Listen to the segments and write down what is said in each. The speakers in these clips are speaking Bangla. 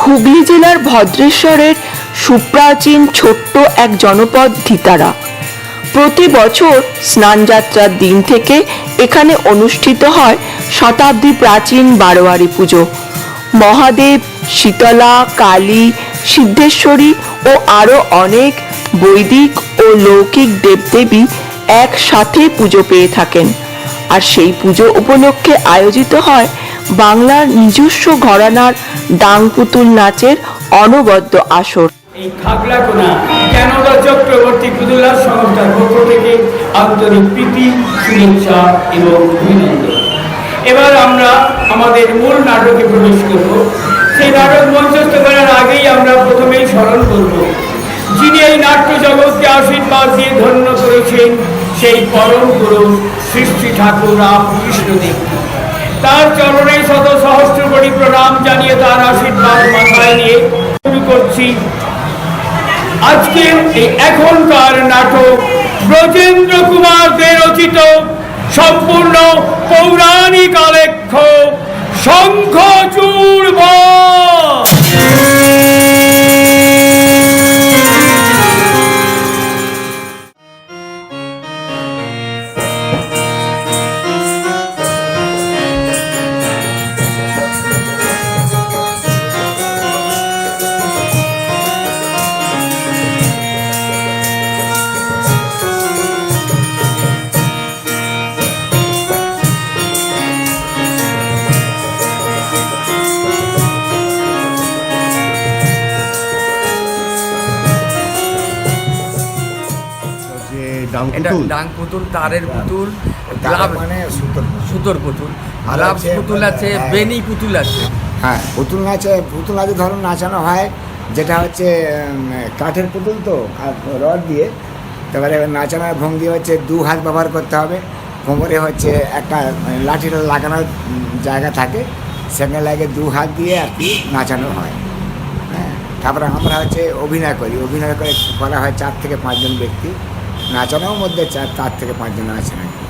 হুগলি জেলার ভদ্রেশ্বরের সুপ্রাচীন ছোট্ট এক জনপদ ধিতারা। প্রতি বছর স্নানযাত্রার দিন থেকে এখানে অনুষ্ঠিত হয় শতাব্দী প্রাচীন বারোয়ারি পুজো। মহাদেব, শীতলা, কালী, সিদ্ধেশ্বরী ও আরও অনেক বৈদিক ও লৌকিক দেবদেবী একসাথে পুজো পেয়ে থাকেন। আর সেই পুজো উপলক্ষে আয়োজিত হয় বাংলার নিজস্ব ঘরানার ডাং পুতুল নাচের অনবদ্য আসর। এই খাগড়াকোনা জ্ঞানদা চক্রবর্তী পুতুলার সংস্থার পক্ষ থেকে আন্তরিক প্রীতি, শুভেচ্ছা এবং অভিনন্দন। এবার আমরা আমাদের মূল নাটকে প্রবেশ করব। সেই নাটক মঞ্চস্থ করার আগেই আমরা প্রথমেই স্মরণ করব যিনি এই নাট্য জগৎকে আশীর্বাদ দিয়ে ধন্য করেছেন, সেই পরম গুরু শ্রী শ্রী ঠাকুর রামকৃষ্ণদেব। তার চরণে শত সহস্র কোটি প্রণাম জানিয়ে তার আশীর্বাদ মাথায় নিয়ে শুরু করছি আজকের এই এখনকার নাটক ব্রজেন্দ্র কুমার দে রচিত সম্পূর্ণ পৌরাণিক আলেখ্য শঙ্খচূড়। এটা ডাং পুতুল, তারের পুতুল, মানে সুতোর পুতুল, গ্লাভস পুতুল আছে, বেনি পুতুল আছে। হ্যাঁ, পুতুল নাচে ধরুন নাচানো হয়, যেটা হচ্ছে কাঠের পুতুল তো আর রড দিয়ে। তারপরে নাচানোর ভঙ্গি হচ্ছে দু হাত ব্যবহার করতে হবে, কোমরে হচ্ছে একটা লাঠিটা লাগানোর জায়গা থাকে, সেখানে লাগে দু হাত দিয়ে আর কি নাচানো হয়। হ্যাঁ, তারপরে আমরা হচ্ছে অভিনয় করে করা হয় 4 থেকে 5 জন ব্যক্তি। নাচানোর মধ্যে 4 থেকে 5 জন আছে নাকি।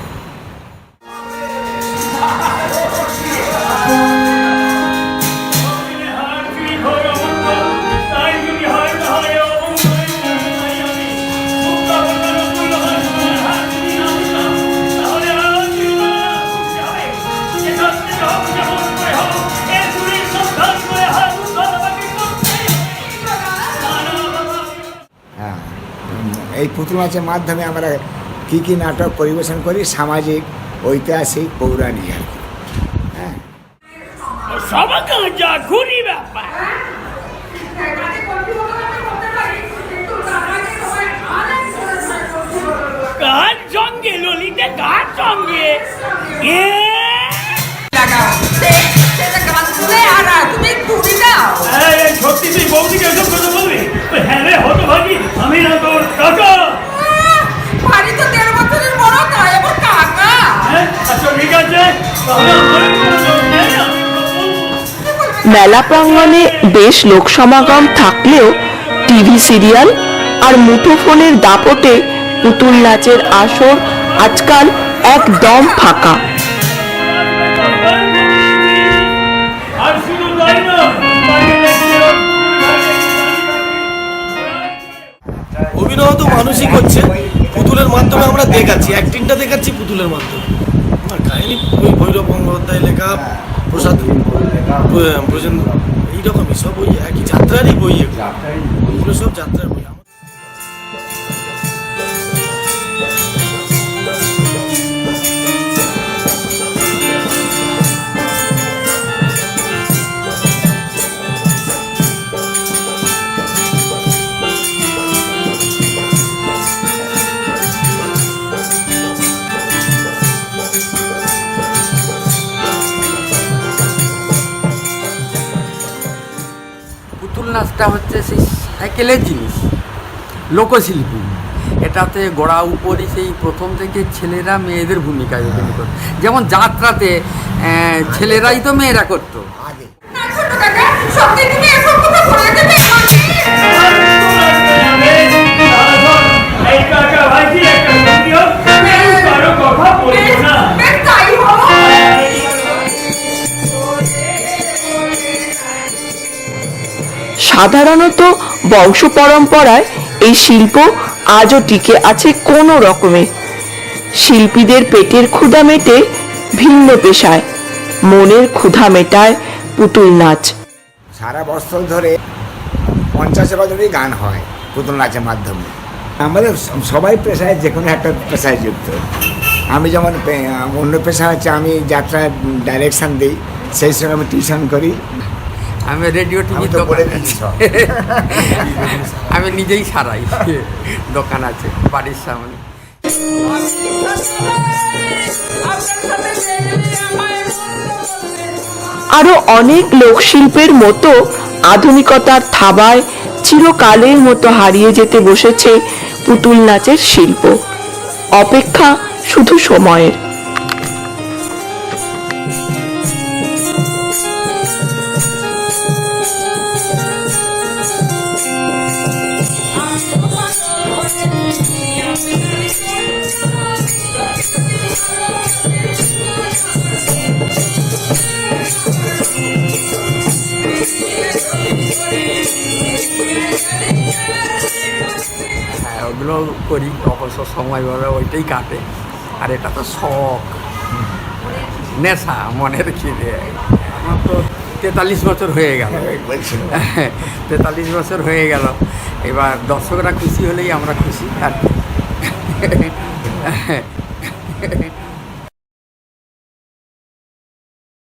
এই পুতুল নাচের মাধ্যমে আমরা কী নাটক পরিবেশন করি, সামাজিক, ঐতিহাসিক, পৌরাণিক আর কি। হ্যাঁ, সত্যি তুই বৌদিকে এসব কথা বলবি? হ্যাঁ রে হতভাগী, আমি না তোর কাকা। মেলা প্রাঙ্গণে বেশ লোক সমাগম থাকলেও টিভি সিরিয়াল আর মুঠোফোনের দাপটে পুতুল নাচের আসর আজকাল একদম ফাঁকা। অভিনয় তো মানুষই করছে, পুতুলের মাধ্যমে আমরা দেখাচ্ছি, অ্যাক্টিংটা দেখাচ্ছি পুতুলের মাধ্যমে। কাহিনী ওই ভৈরব গঙ্গোপাধ্যায় লেখা, প্রসাদ ব্রজেন্দ্র, এইরকমই সব ওই একই যাত্রারই বই, এগুলো সব যাত্রার বই। নাচটা হচ্ছে সেই সাইকেলের জিনিস, লোকশিল্পী। এটাতে গোড়া উপরই সেই প্রথম থেকে ছেলেরা মেয়েদের ভূমিকায় অভিনয় করত। যেমন যাত্রাতে ছেলেরাই তো মেয়েরা করতো আগে। সাধারণত বংশ পরম্পরায় এই শিল্প আজও টিকে আছে কোনো রকমে। শিল্পীদের পেটের ক্ষুধা মেটে ভিন্ন পেশায়, মনের ক্ষুধা মেটায় পুতুল নাচ। সারা বছর ধরে 50 বছরই গান হয় পুতুল নাচের মাধ্যমে। আমাদের সবাই পেশায় যে কোনো একটা পেশায় যুক্ত। আমি যেমন অন্য পেশা হচ্ছে আমি যাত্রা ডাইরেকশন দিই, সেই সঙ্গে আমি টিউশন করি। আমি রেডিও টিভি আমি তো দোকান বলে দিচ্ছি সব। আমি নিজেই সারাই, দোকান আছে বাড়ির সামনে। আরো অনেক লোকশিল্পের মতো আধুনিকতার থাবায় চিরকালের মতো হারিয়ে যেতে বসেছে পুতুল নাচের শিল্প। অপেক্ষা শুধু সময়ের। হ্যাঁ, ওগুলো করি, অবসর সময় বলে ওইটাই কাটে। আর এটা তো শখ, নেশা, মনের খিদে। আমার তো 43 বছর হয়ে গেল, 43 বছর হয়ে গেল। এবার দর্শকরা খুশি হলেই আমরা খুশি আর